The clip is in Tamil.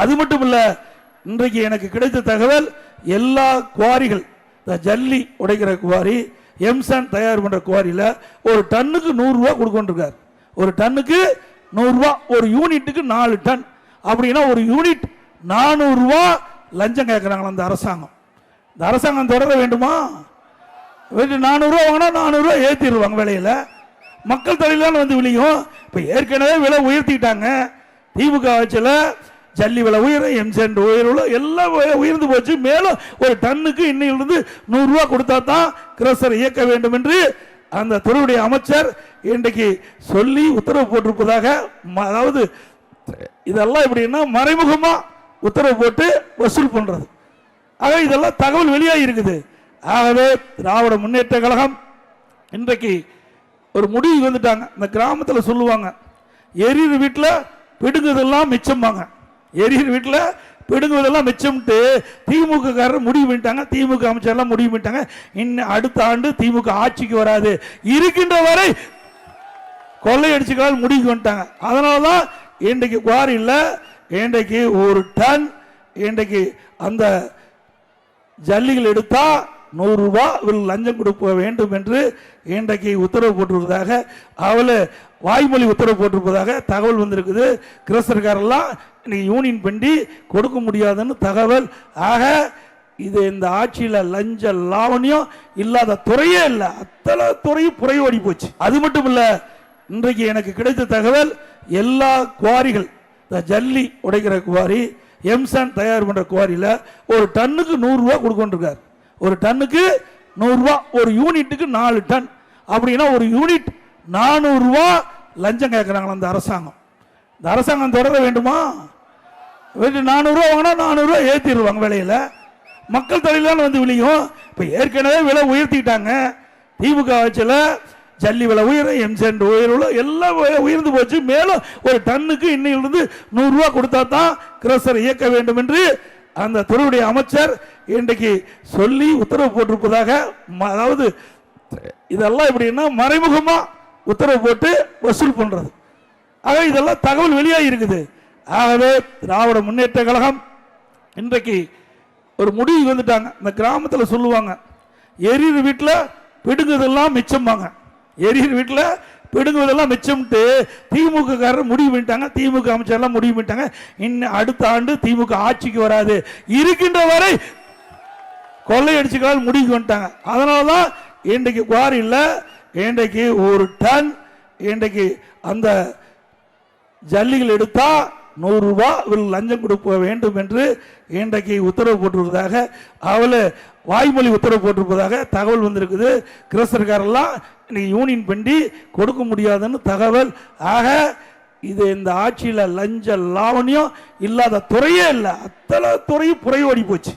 அது மட்டும் இல்ல, இன்றைக்கு எனக்கு கிடைத்த தகவல் எல்லா குவாரிகள், ஜல்லி உடைக்கிற குவாரி, எம்சான் தயார் பண்ற குவாரியில ஒரு டன்னுக்கு 100 ரூபாய் கொடுக்கொண்டிருக்கார். ஒரு டன்னுக்கு 100 ரூபாய், ஒரு யூனிட்டுக்கு 4 டன். அப்படின்னா ஒரு யூனிட் 400 ரூபாய் லஞ்சம் கேட்கிறாங்களா அந்த அரசாங்கம். இந்த அரசாங்கம் தொடர வேண்டுமா? 400 ரூபாய் வாங்கினா 400 ரூபாய் ஏற்றிடுவாங்க விலையில. மக்கள் தலையிலான வந்து விழியும். இப்போ ஏற்கனவே விலை உயர்த்திட்டாங்க. திமுக ஆட்சியில் ஜல்லி விலை உயர, எம்சென்ட் உயர்வு எல்லாம் உயர்ந்து போச்சு. மேலும் ஒரு டன்னுக்கு இன்னையிலிருந்து 100 ரூபாய் கொடுத்தா தான் கிரஷர் இயக்க வேண்டும் என்று அந்த துறையுடைய அமைச்சர் இன்றைக்கு சொல்லி உத்தரவு போட்டிருப்பதாக. அதாவது இதெல்லாம் எப்படின்னா மறைமுகமா உத்தரவு போட்டு வசூல் பண்றது. ஆக இதெல்லாம் தகவல் வெளியாகி இருக்குது. ஆகவே திராவிட முன்னேற்ற கழகம் இன்றைக்கு ஒரு முடிவு வந்துட்டாங்க. இந்த கிராமத்தில் சொல்லுவாங்க, எரியிற வீட்டில் பிடுங்குதெல்லாம் மிச்சம்பாங்க. எரியிற வீட்டில் பிடுங்குவதெல்லாம் மிச்சம்ட்டு திமுக காரர் முடிவு பண்ணிட்டாங்க. திமுக அமைச்சர்லாம் முடிவு பண்ணிட்டாங்க, இன்னும் அடுத்த ஆண்டு திமுக ஆட்சிக்கு வராது, இருக்கின்ற வரை கொள்ளையடிச்சுக்கலால் முடிவு பண்ணிட்டாங்க. அதனால தான் இன்றைக்கு குவாரியில் இன்றைக்கு ஒரு டன் இன்றைக்கு அந்த ஜல்லிகள் எடுத்தா 100 ரூபாய் லஞ்சம் கொடுக்க வேண்டும் என்று இன்றைக்கு உத்தரவு போட்டிருப்பதாக, அவளை வாய்மொழி உத்தரவு போட்டிருப்பதாக தகவல் வந்திருக்குது. கிரஷர்காரெல்லாம் இன்னைக்கு யூனியன் பண்ணி கொடுக்க முடியாதுன்னு தகவல். ஆக இது இந்த ஆட்சியில் லஞ்ச லாவணியம் இல்லாத துறையே இல்லை, அத்தனை துறையும் புறையோடி போச்சு. அது மட்டும் இல்ல, இன்றைக்கு எனக்கு கிடைத்த தகவல் எல்லா குவாரிகள், ஜல்லி உடைக்கிற குவாரி, எம்சான் தயார் பண்ற குவாரியில ஒரு டன்னுக்கு 100 ரூபாய் கொடுக்கொண்டிருக்கார். ஒரு டன்னுக்கு 100 ரூபாய், ஒரு யூனிட்டுக்கு 4 டன். அப்படின்னா ஒரு யூனிட் 400 ரூபாய் லஞ்சம் கேட்கிறாங்களா அந்த அரசாங்கம். இந்த அரசாங்கம் தொடர வேண்டுமா? 400 ரூபாய் வாங்கினா 400 ரூபாய் ஏற்றிடுவாங்க விலையில. மக்கள் தலையிலான வந்து விழியும். இப்போ ஏற்கனவே விலை உயர்த்திட்டாங்க. திமுக ஆட்சியில் ஜல்லி விலை உயர, எம்சென்ட் உயர்வு எல்லாம் உயர்ந்து போச்சு. மேலும் ஒரு டன்னுக்கு இன்னையிலிருந்து 100 ரூபாய் கொடுத்தா தான் கிரஷர் இயக்க வேண்டும் என்று அந்த துறையுடைய அமைச்சர் இன்றைக்கு சொல்லி உத்தரவு போட்டிருப்பதாக. அதாவது இதெல்லாம் எப்படின்னா மறைமுகமா உத்தரவு போட்டு வசூல் பண்றது. ஆக இதெல்லாம் தகவல் வெளியாகி இருக்குது. ஆகவே திராவிட முன்னேற்ற கழகம் இன்றைக்கு ஒரு முடிவு வந்துட்டாங்க. இந்த கிராமத்தில் சொல்லுவாங்க, எரியிற வீட்டில் பிடுங்குதெல்லாம் மிச்சம்பாங்க. எரியிற வீட்டில் பிடுங்குவதெல்லாம் மிச்சம்ட்டு திமுக காரர் முடிவு பண்ணிட்டாங்க. திமுக அமைச்சர்லாம் முடிவு பண்ணிட்டாங்க, இன்னும் அடுத்த ஆண்டு திமுக ஆட்சிக்கு வராது, இருக்கின்ற வரை கொள்ளையடிச்சுக்கலால் முடிவு பண்ணிட்டாங்க. அதனால தான் இன்றைக்கு குவாரியில் இன்றைக்கு ஒரு டன் இன்றைக்கு அந்த ஜல்லிகள் எடுத்தா 100 ரூபாய் லஞ்சம் கொடுக்க வேண்டும் என்று இன்றைக்கு உத்தரவு போட்டிருப்பதாக, அவளை வாய்மொழி உத்தரவு போட்டிருப்பதாக தகவல் வந்திருக்குது. கிரஷர்காரெல்லாம் இன்னைக்கு யூனியன் பண்ணி கொடுக்க முடியாதுன்னு தகவல். ஆக இது இந்த ஆட்சியில் லஞ்ச லாவணியம் இல்லாத துறையே இல்லை, அத்தனை துறையும் புறையோடி போச்சு.